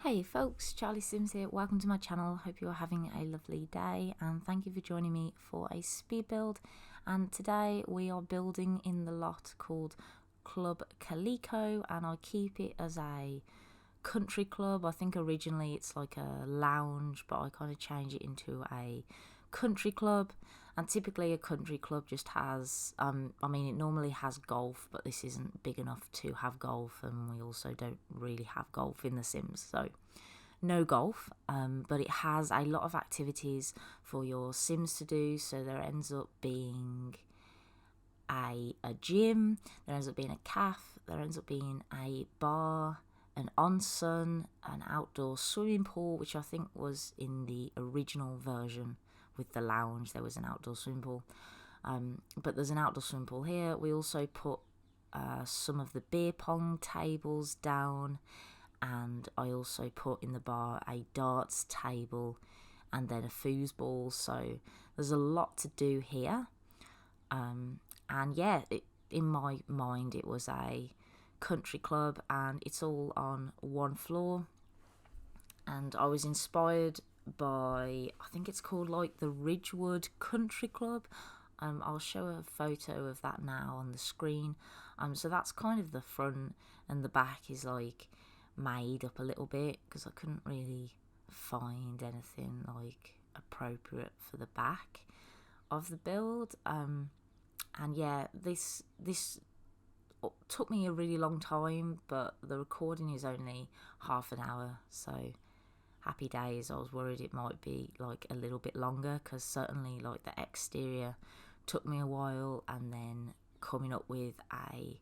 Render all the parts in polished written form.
Hey folks, Charlie Sims here. Welcome to my channel. Hope you are having a lovely day and thank you for joining me for a speed build. And today we are building in the lot called Club Calico, and I keep it as a country club. I think originally it's like a lounge, but I kind of change it into a country club. And typically a country club just has it normally has golf, but this isn't big enough to have golf, and we also don't really have golf in The Sims, so no golf. But it has a lot of activities for your Sims to do. So there ends up being a gym, there ends up being a cafe, there ends up being a bar, an onsen, an outdoor swimming pool, which I think was in the original version with the lounge. There was an outdoor swimming pool, but there's an outdoor swimming pool here. We also put some of the beer pong tables down, and I also put in the bar a darts table and then a foosball. So there's a lot to do here, and yeah, in my mind it was a country club, and it's all on one floor. And I was inspired by, I think it's called like the Ridgewood Country Club. I'll show a photo of that now on the screen. So that's kind of the front, and the back is like made up a little bit because I couldn't really find anything like appropriate for the back of the build. And yeah, this took me a really long time, but the recording is only half an hour, so happy days. I was worried it might be like a little bit longer, because certainly like the exterior took me a while, and then coming up with a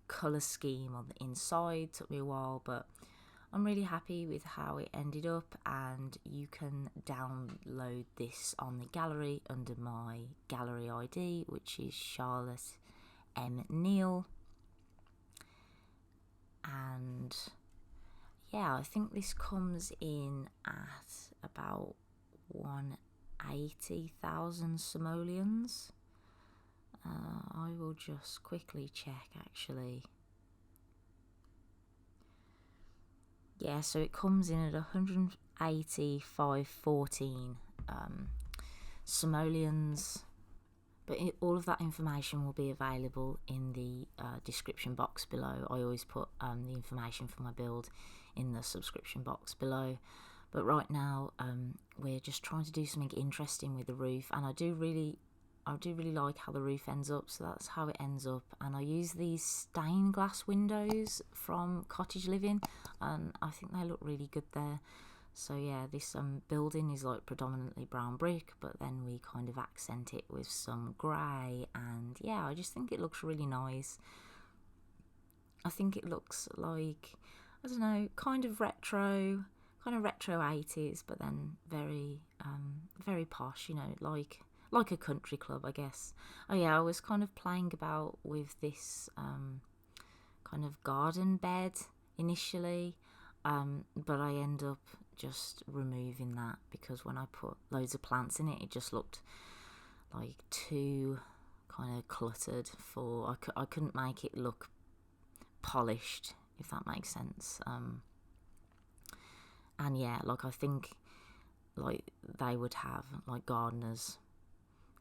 colour scheme on the inside took me a while, but I'm really happy with how it ended up. And you can download this on the gallery under my gallery ID, which is charlottemneill. And yeah, I think this comes in at about 180,000 simoleons. I will just quickly check actually. Yeah, so it comes in at 185.14 simoleons. But all of that information will be available in the description box below. I always put the information for my build in the subscription box below. But right now we're just trying to do something interesting with the roof, and I do really like how the roof ends up. So that's how it ends up. And I use these stained glass windows from Cottage Living, and I think they look really good there. So yeah, this building is like predominantly brown brick, but then we kind of accent it with some grey, and yeah, I just think it looks really nice. I think it looks like, I don't know, kind of retro 80s, but then very posh, you know, like a country club, I guess. Oh yeah, I was kind of playing about with this kind of garden bed initially, but I end up just removing that, because when I put loads of plants in it, it just looked like too kind of cluttered for, I couldn't make it look polished, if that makes sense. And yeah, like I think like they would have like gardeners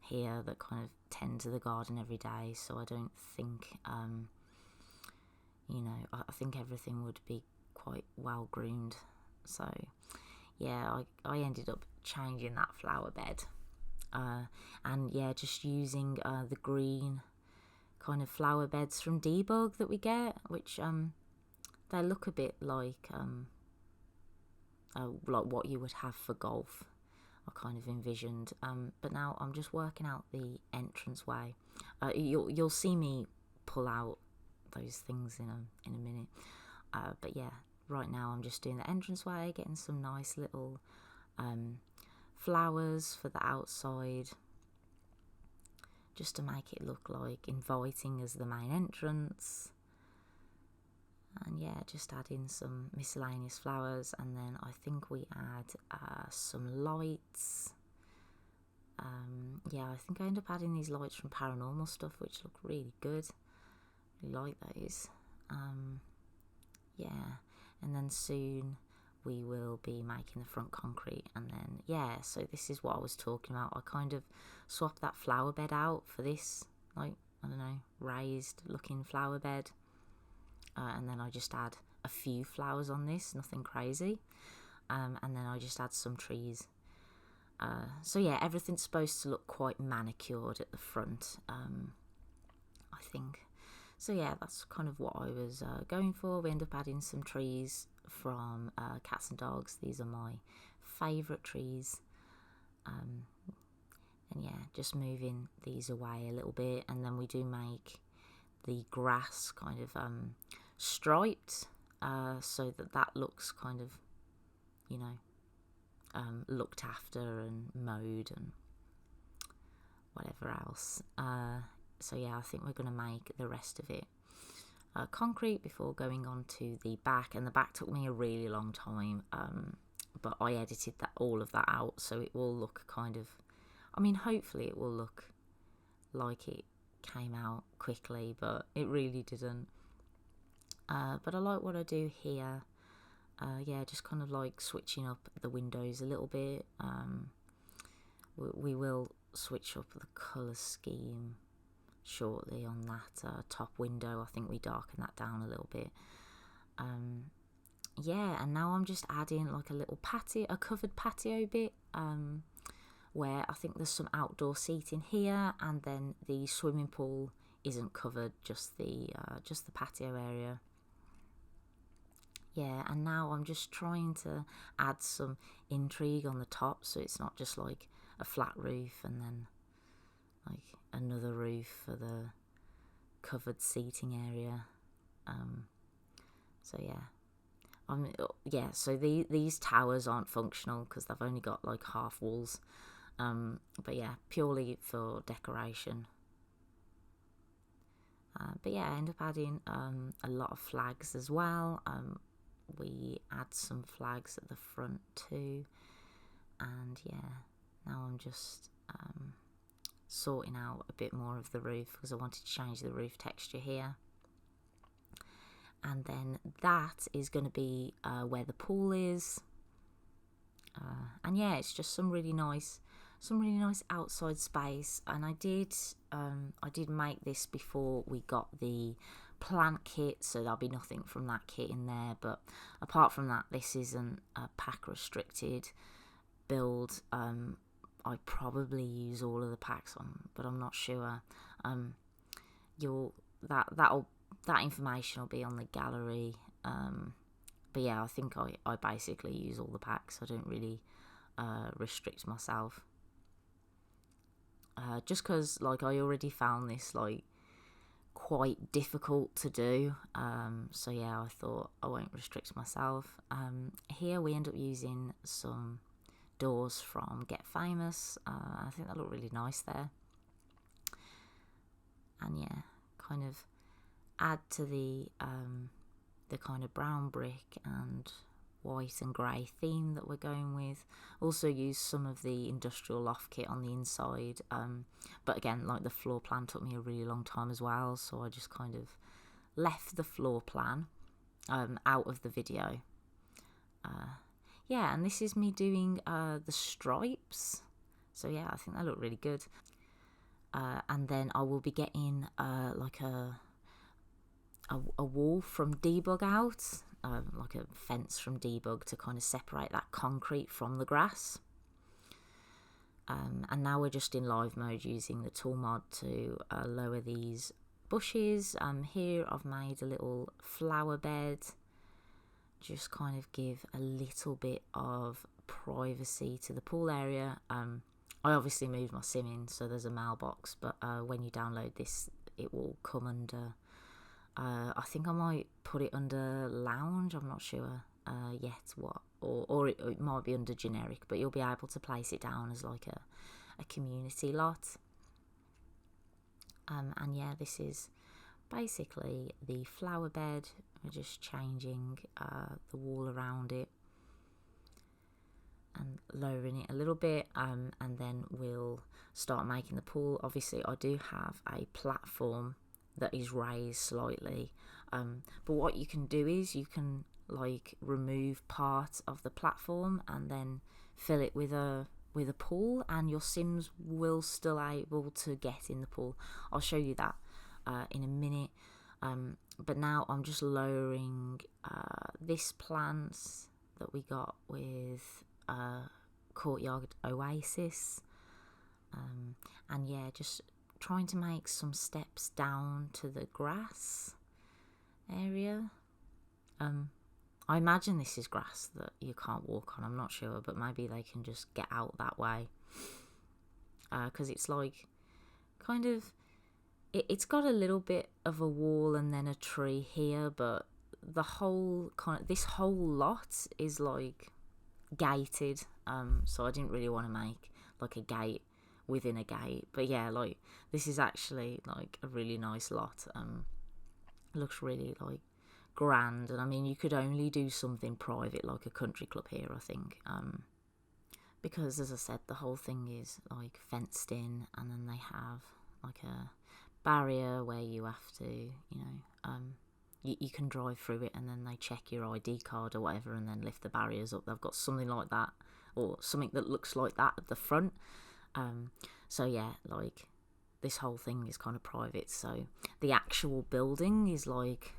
here that kind of tend to the garden every day, so I don't think you know, I think everything would be quite well groomed. So yeah, I ended up changing that flower bed, and yeah, just using the green kind of flower beds from Debug that we get, which they look a bit like what you would have for golf, I kind of envisioned. But now I'm just working out the entranceway. You'll see me pull out those things in a minute. But yeah, right now I'm just doing the entranceway, getting some nice little flowers for the outside, just to make it look like inviting as the main entrance. And yeah, just add in some miscellaneous flowers, and then I think we add some lights. Yeah, I think I end up adding these lights from Paranormal Stuff, which look really good. Really like those. Yeah, and then soon we will be making the front concrete. And then, yeah, so this is what I was talking about. I kind of swapped that flower bed out for this, like, I don't know, raised looking flower bed. And then I just add a few flowers on this, nothing crazy. And then I just add some trees. So yeah, everything's supposed to look quite manicured at the front, I think. So yeah, that's kind of what I was going for. We end up adding some trees from Cats and Dogs. These are my favourite trees. And yeah, just moving these away a little bit. And then we do make the grass kind of striped, so that looks kind of, you know, looked after and mowed and whatever else. So yeah, I think we're going to make the rest of it concrete before going on to the back. And the back took me a really long time, but I edited all of that out, so it will look kind of, I mean, hopefully it will look like it came out quickly, but it really didn't. But I like what I do here. Yeah, just kind of like switching up the windows a little bit. We will switch up the colour scheme shortly on that top window. I think we darken that down a little bit. Yeah, and now I'm just adding like a little patio, a covered patio bit, where I think there's some outdoor seating here, and then the swimming pool isn't covered, just the patio area. Yeah, and now I'm just trying to add some intrigue on the top, so it's not just like a flat roof and then like another roof for the covered seating area. So yeah, so these towers aren't functional because they've only got like half walls. But yeah, purely for decoration. But yeah, I end up adding a lot of flags as well. We add some flags at the front too. And yeah, now I'm just sorting out a bit more of the roof because I wanted to change the roof texture here. And then that is going to be where the pool is. And yeah, it's just some really nice outside space. And I did make this before we got the plant kit, so there'll be nothing from that kit in there. But apart from that, this isn't a pack restricted build. I probably use all of the packs on, but I'm not sure. That information will be on the gallery. But yeah, I think I basically use all the packs. I don't really restrict myself. Just because like I already found this like quite difficult to do. So yeah, I thought I won't restrict myself. Here we end up using some doors from Get Famous. I think they look really nice there. And yeah, kind of add to the kind of brown brick and white and grey theme that we're going with. Also use some of the industrial loft kit on the inside, but again, like the floor plan took me a really long time as well, so I just kind of left the floor plan out of the video. Yeah, and this is me doing the stripes, so yeah, I think they look really good. And then I will be getting like a wall from Debug out, like a fence from Debug to kind of separate that concrete from the grass. And now we're just in live mode using the tool mod to lower these bushes. Here I've made a little flower bed, just kind of give a little bit of privacy to the pool area. I obviously moved my sim in, so there's a mailbox, but when you download this, it will come under, I think I might put it under lounge, I'm not sure yet what, or it might be under generic, but you'll be able to place it down as like a community lot. And yeah, this is basically the flower bed. We're just changing the wall around it and lowering it a little bit, and then we'll start making the pool. Obviously I do have a platform that is raised slightly, but what you can do is you can like remove part of the platform and then fill it with a pool, and your Sims will still able to get in the pool. I'll show you that in a minute. But now I'm just lowering this plant that we got with Courtyard Oasis, and yeah, just trying to make some steps down to the grass area. I imagine this is grass that you can't walk on, I'm not sure, but maybe they can just get out that way, because it's like kind of, it's got a little bit of a wall and then a tree here, but the whole this whole lot is like gated, so I didn't really want to make like a gate within a gate. But yeah, like this is actually like a really nice lot. Looks really like grand, and I mean you could only do something private like a country club here, I think, because as I said, the whole thing is like fenced in, and then they have like a barrier where you have to, you can drive through it, and then they check your ID card or whatever, and then lift the barriers up. They've got something like that, or something that looks like that at the front. So yeah, like this whole thing is kind of private. So the actual building is like,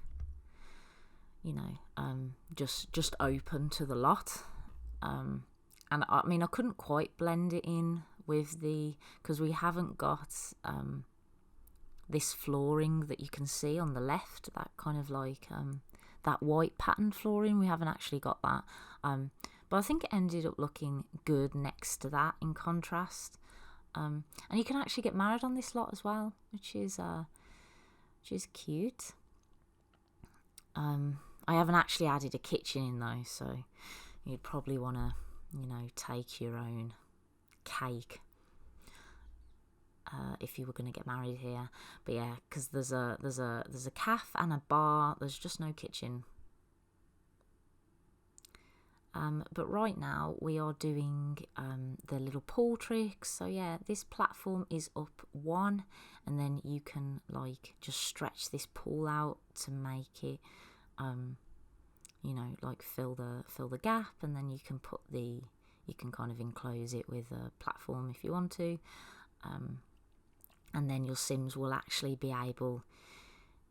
just open to the lot. And I mean, I couldn't quite blend it in with because we haven't got this flooring that you can see on the left, that kind of like that white pattern flooring. We haven't actually got that, but I think it ended up looking good next to that in contrast. And you can actually get married on this lot as well, which is cute. I haven't actually added a kitchen in though, so you'd probably want to take your own cake if you were going to get married here. But yeah, because there's a cafe and a bar. There's just no kitchen. But right now we are doing the little pool tricks. So yeah, this platform is up one, and then you can like just stretch this pool out to make it like fill the gap, and then you can kind of enclose it with a platform if you want to. And then your Sims will actually be able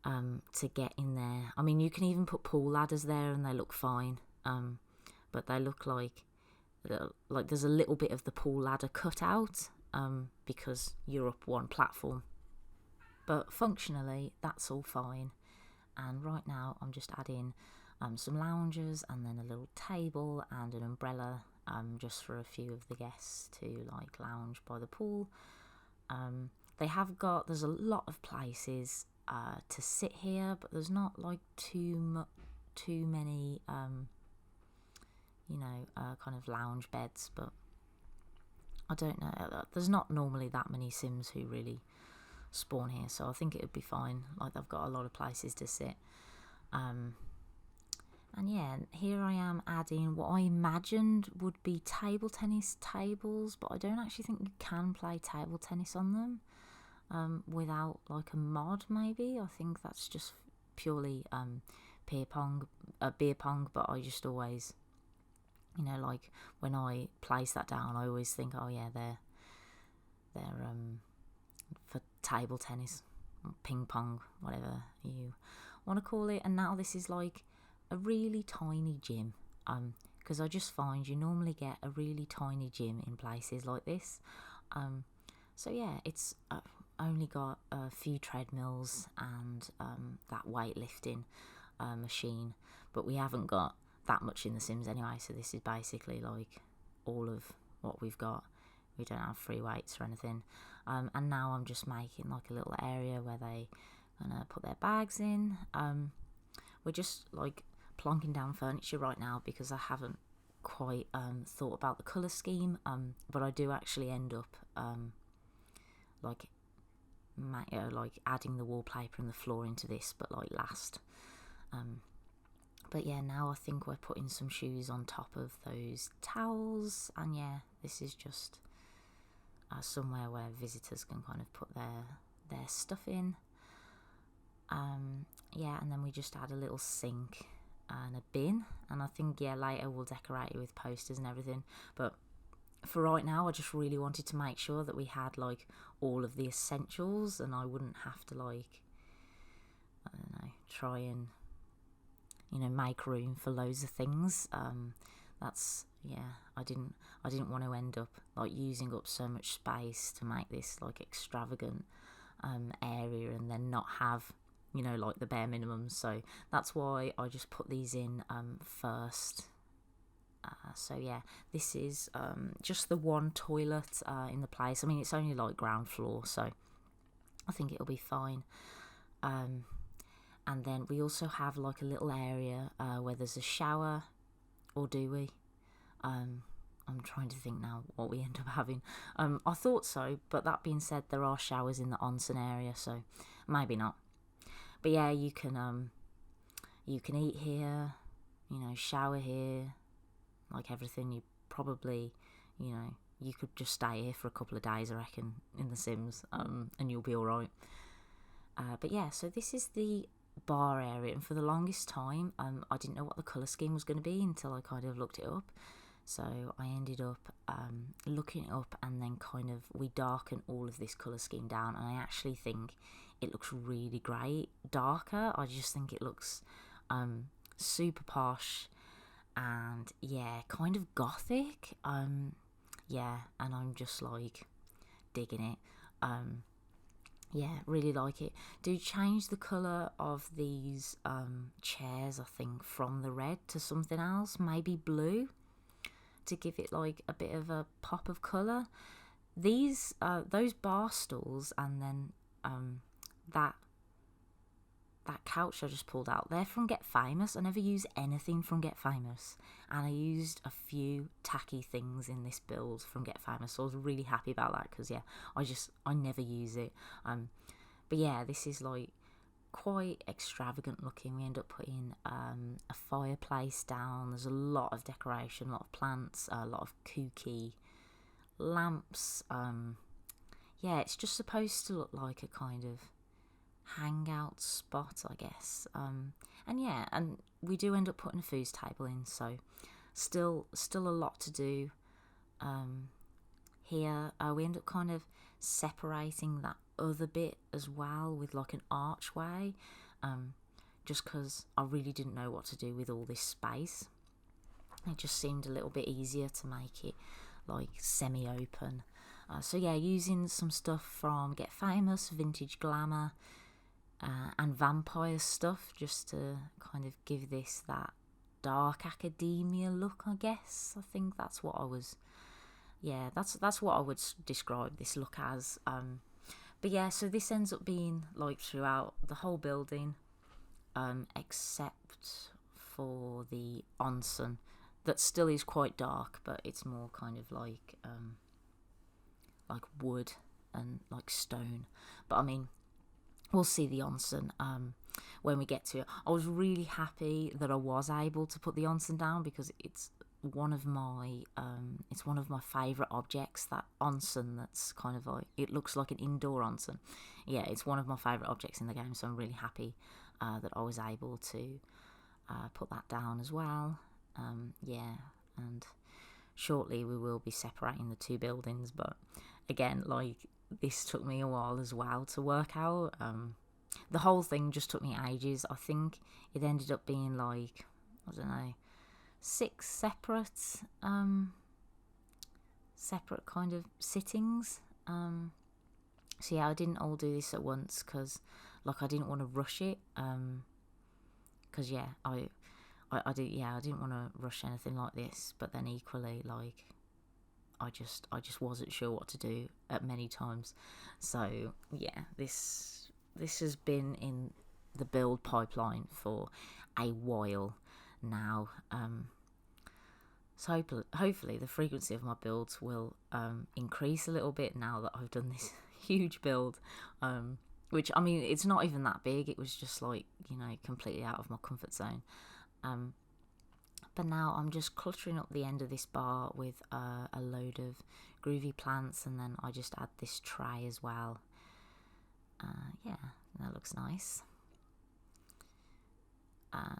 to get in there. I mean, you can even put pool ladders there and they look fine, but they look like there's a little bit of the pool ladder cut out because you're up one platform. But functionally, that's all fine. And right now, I'm just adding some loungers and then a little table and an umbrella, just for a few of the guests to like lounge by the pool. There's a lot of places to sit here, but there's not like too many kind of lounge beds. But I don't know, there's not normally that many Sims who really spawn here, so I think it would be fine. Like, they've got a lot of places to sit. And yeah, here I am adding what I imagined would be table tennis tables, but I don't actually think you can play table tennis on them without like a mod. Maybe I think that's just purely beer pong, but I just always, like when I place that down, I always think, oh yeah, they're for table tennis, ping pong, whatever you want to call it. And now this is like a really tiny gym, because I just find you normally get a really tiny gym in places like this. So yeah, it's only got a few treadmills and that weightlifting machine, but we haven't got that much in The Sims anyway, so this is basically like all of what we've got. We don't have free weights or anything. And now I'm just making like a little area where they gonna put their bags in. We're just like plonking down furniture right now because I haven't quite thought about the colour scheme, but I do actually end up like adding the wallpaper and the floor into this, but like last. But yeah, now I think we're putting some shoes on top of those towels, and yeah, this is just somewhere where visitors can kind of put their stuff in. Yeah, and then we just add a little sink and a bin, and I think later we'll decorate it with posters and everything, but for right now I just really wanted to make sure that we had like all of the essentials and I wouldn't have to like, I don't know, try and make room for loads of things. I didn't want to end up like using up so much space to make this like extravagant area and then not have like the bare minimum. So that's why I just put these in first. So yeah, this is just the one toilet in the place. I mean, it's only like ground floor, so I think it'll be fine. And then we also have like a little area where there's a shower, or do we? I'm trying to think now what we end up having. I thought so, but that being said, there are showers in the onsen area, so maybe not. But yeah, you can eat here, shower here, like everything. You probably, you could just stay here for a couple of days, I reckon, in The Sims, and you'll be all right. But yeah, so this is the bar area, and for the longest time I didn't know what the colour scheme was going to be until I kind of looked it up. So I ended up looking it up, and then kind of we darken all of this colour scheme down, and I actually think it looks really great darker. I just think it looks super posh and kind of gothic. And I'm just like digging it. Really like it. Do change the colour of these chairs, I think, from the red to something else, maybe blue, to give it like a bit of a pop of colour. These those bar stools, and then that couch I just pulled out, they're from Get Famous. I never use anything from Get Famous, and I used a few tacky things in this build from Get Famous, so I was really happy about that, because I never use it. But yeah, this is like quite extravagant looking. We end up putting a fireplace down. There's a lot of decoration, a lot of plants, a lot of kooky lamps. It's just supposed to look like a kind of hangout spot, I guess. And we do end up putting a food table in, so still a lot to do here. We end up kind of separating that other bit as well with like an archway, just because I really didn't know what to do with all this space. It just seemed a little bit easier to make it like semi-open. So yeah, using some stuff from Get Famous, Vintage Glamour, and vampire stuff, just to kind of give this that dark academia look, I guess. I think that's what I was, that's what I would describe this look as. But yeah, so this ends up being like throughout the whole building, except for the onsen, that still is quite dark, but it's more kind of like wood and like stone. But I mean, we'll see the onsen when we get to it. I was really happy that I was able to put the onsen down, because it's one of my favourite objects, that onsen that's kind of like, it looks like an indoor onsen. Yeah, it's one of my favourite objects in the game, so I'm really happy that I was able to put that down as well. And shortly we will be separating the two buildings, but again, like, this took me a while as well to work out. The whole thing just took me ages. I think it ended up being like, I don't know, 6 separate kind of sittings. So yeah, I didn't all do this at once, because like I didn't want to rush it. Because I didn't want to rush anything like this. But then equally, like, I just wasn't sure what to do at many times. So yeah, this has been in the build pipeline for a while now. So hopefully the frequency of my builds will increase a little bit now that I've done this huge build, which, I mean, it's not even that big. It was just like, completely out of my comfort zone. But now I'm just cluttering up the end of this bar with a load of groovy plants, and then I just add this tray as well. That looks nice.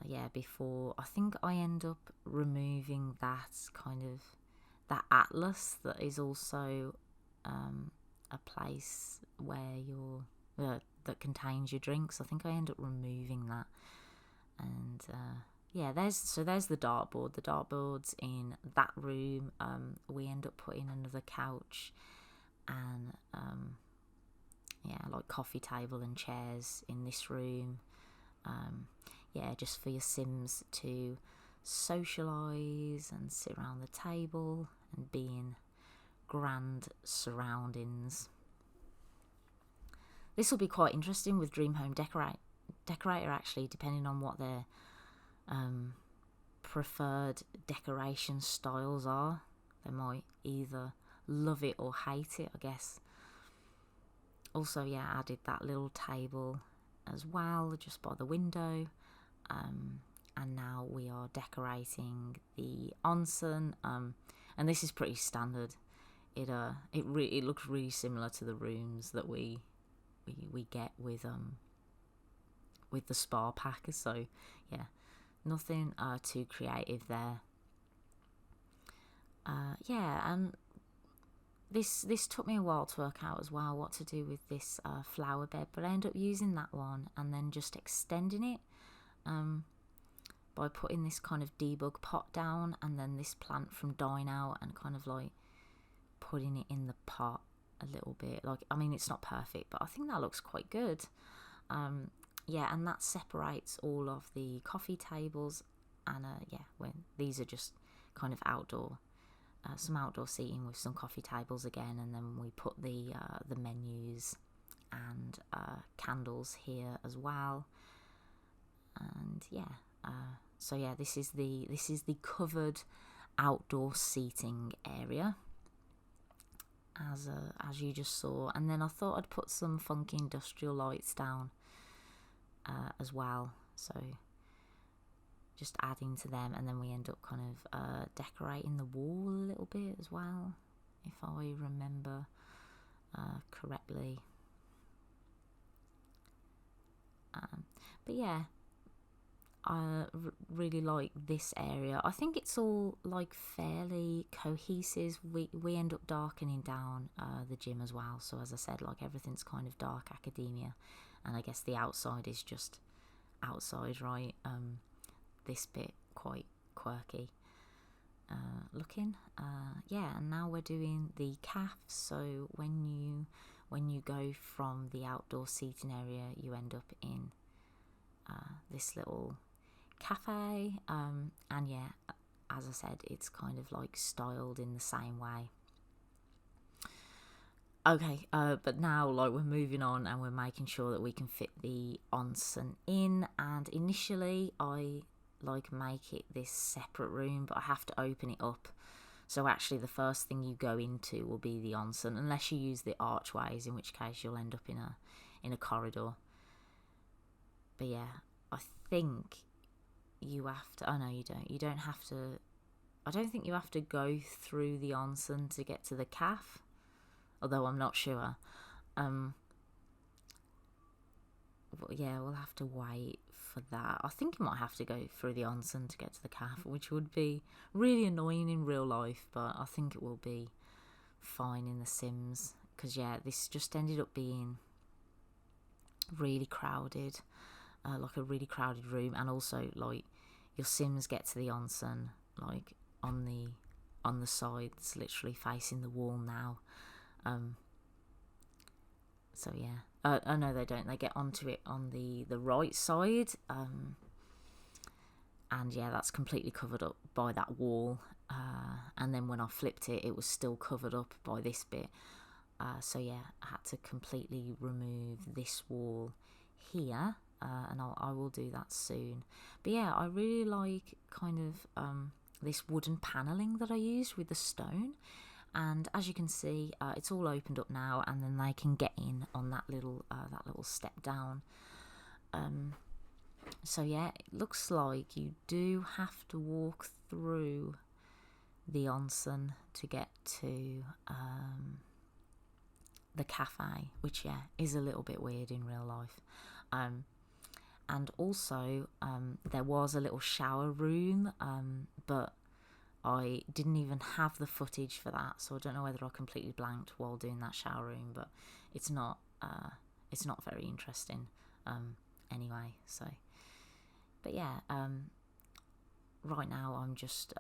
yeah, before I think I end up removing that atlas that is also a place where that contains your drinks. I think I end up removing that, and yeah, there's the dartboard. The dartboard's in that room. We end up putting another couch and yeah, like coffee table and chairs in this room. Yeah, just for your Sims to socialise and sit around the table and be in grand surroundings. This will be quite interesting with Dream Home Decorator actually, depending on what their preferred decoration styles are. They might either love it or hate it, I guess. Also, yeah, added that little table as well, just by the window. And now we are decorating the onsen. And this is pretty standard. It looks really similar to the rooms that we get with the spa pack. So yeah, nothing too creative there. Yeah, and this took me a while to work out as well what to do with this flower bed, but I ended up using that one and then just extending it by putting this kind of debug pot down, and then this plant from Dine Out, and kind of like putting it in the pot a little bit. Like, I mean, it's not perfect, but I think that looks quite good. Yeah, and that separates all of the coffee tables, and yeah, when these are just kind of outdoor, some outdoor seating with some coffee tables again, and then we put the menus and candles here as well. And yeah, so yeah, this is the covered outdoor seating area, as you just saw. And then I thought I'd put some funky industrial lights down as well, so just adding to them. And then we end up kind of decorating the wall a little bit as well, if I remember correctly. But yeah, I really like this area. I think it's all like fairly cohesive. We end up darkening down the gym as well. So as I said, like everything's kind of dark academia, and I guess the outside is just outside, right? This bit quite quirky looking. Yeah, and now we're doing the calf. So when you go from the outdoor seating area, you end up in this little cafe, and yeah, as I said, it's kind of like styled in the same way. Okay, but now like we're moving on and we're making sure that we can fit the onsen in, and initially I like make it this separate room, but I have to open it up. So actually the first thing you go into will be the onsen, unless you use the archways, in which case you'll end up in a corridor. But yeah, I think you have to, oh no, you don't have to, I don't think you have to go through the onsen to get to the calf, although I'm not sure. But yeah, we'll have to wait for that. I think you might have to go through the onsen to get to the calf, which would be really annoying in real life, but I think it will be fine in The Sims, because yeah, this just ended up being really crowded. Like a really crowded room, and also like your Sims get to the onsen like on the sides, literally facing the wall now. So yeah, oh no, they don't. They get onto it on the right side, and yeah, that's completely covered up by that wall. And then when I flipped it, it was still covered up by this bit. So yeah, I had to completely remove this wall here. And I will do that soon. But yeah, I really like kind of this wooden panelling that I used with the stone, and as you can see, it's all opened up now, and then they can get in on that little step down. So yeah, it looks like you do have to walk through the onsen to get to the cafe, which yeah is a little bit weird in real life. and also there was a little shower room, but I didn't even have the footage for that, so I don't know whether I completely blanked while doing that shower room, but it's not very interesting anyway. So, but yeah, right now I'm just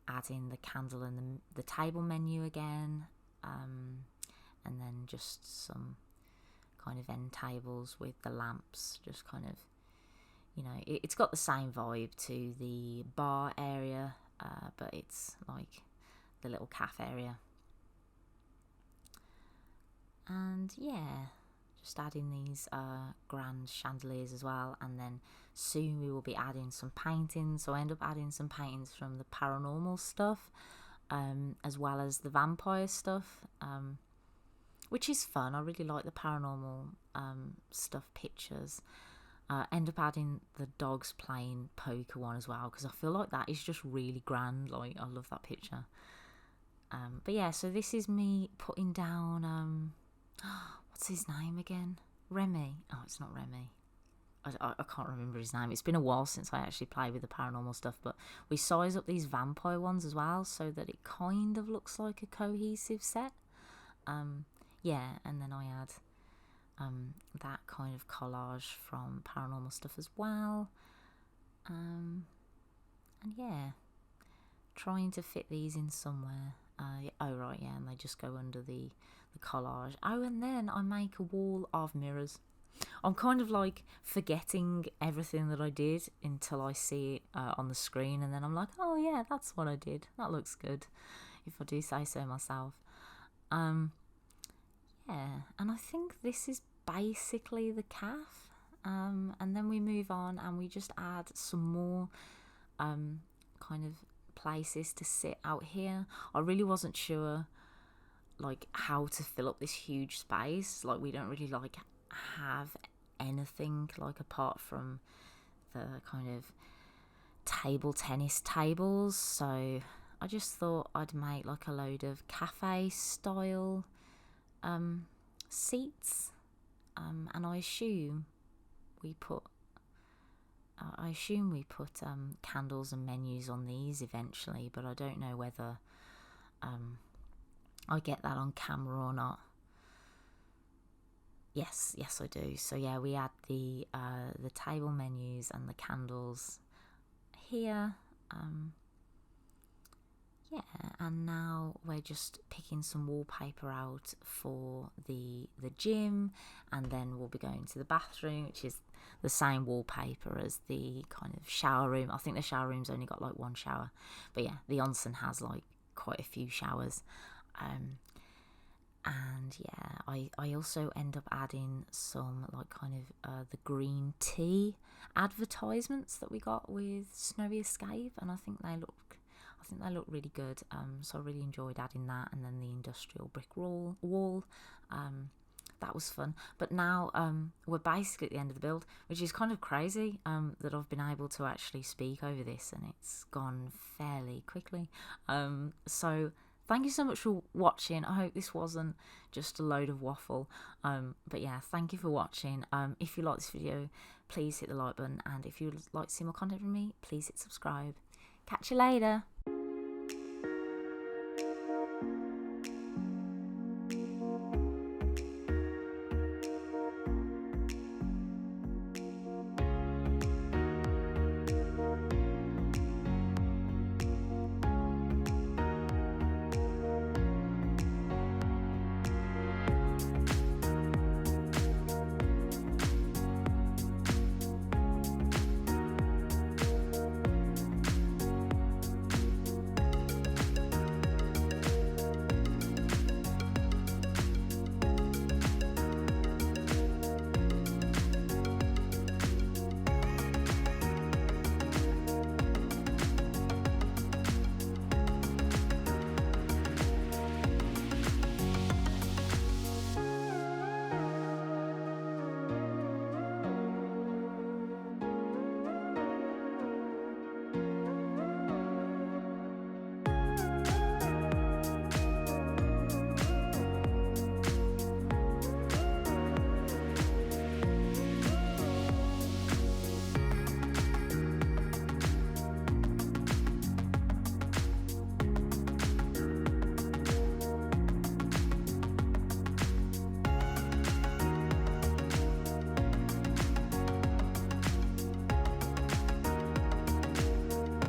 adding the candle and the table menu again, and then just some kind of end tables with the lamps, just kind of, you know, it's got the same vibe to the bar area, but it's like the little cafe area. And yeah, just adding these grand chandeliers as well, and then soon we will be adding some paintings. So I end up adding some paintings from the paranormal stuff, as well as the vampire stuff, which is fun. I really like the paranormal stuff pictures. End up adding the dogs playing poker one as well, because I feel like that is just really grand. Like, I love that picture. But yeah, so this is me putting down what's his name again? Remy. Oh, it's not Remy. I can't remember his name. It's been a while since I actually played with the paranormal stuff, but we size up these vampire ones as well so that it kind of looks like a cohesive set. Yeah, and then I add that kind of collage from paranormal stuff as well. And yeah, trying to fit these in somewhere. Oh right, yeah, and they just go under the collage. Oh, and then I make a wall of mirrors. I'm kind of like forgetting everything that I did until I see it on the screen, and then I'm like, oh yeah, that's what I did. That looks good, if I do say so myself. Yeah, and I think this is basically the calf. And then we move on and we just add some more kind of places to sit out here. I really wasn't sure like how to fill up this huge space. Like, we don't really like have anything like apart from the kind of table tennis tables, so I just thought I'd make like a load of cafe style seats, and I assume we put candles and menus on these eventually, but I don't know whether I get that on camera or not. Yes, I do. So yeah, we add the table menus and the candles here. Yeah, and now we're just picking some wallpaper out for the gym, and then we'll be going to the bathroom, which is the same wallpaper as the kind of shower room. I think the shower room's only got like one shower, but yeah, the onsen has like quite a few showers. And yeah, I also end up adding some like kind of the green tea advertisements that we got with Snowy Escape, and I think they look really good. So I really enjoyed adding that, and then the industrial brick wall. That was fun. But now we're basically at the end of the build, which is kind of crazy that I've been able to actually speak over this, and it's gone fairly quickly. So thank you so much for watching. I hope this wasn't just a load of waffle. But yeah, thank you for watching. If you like this video, please hit the like button, and if you'd like to see more content from me, please hit subscribe. Catch you later.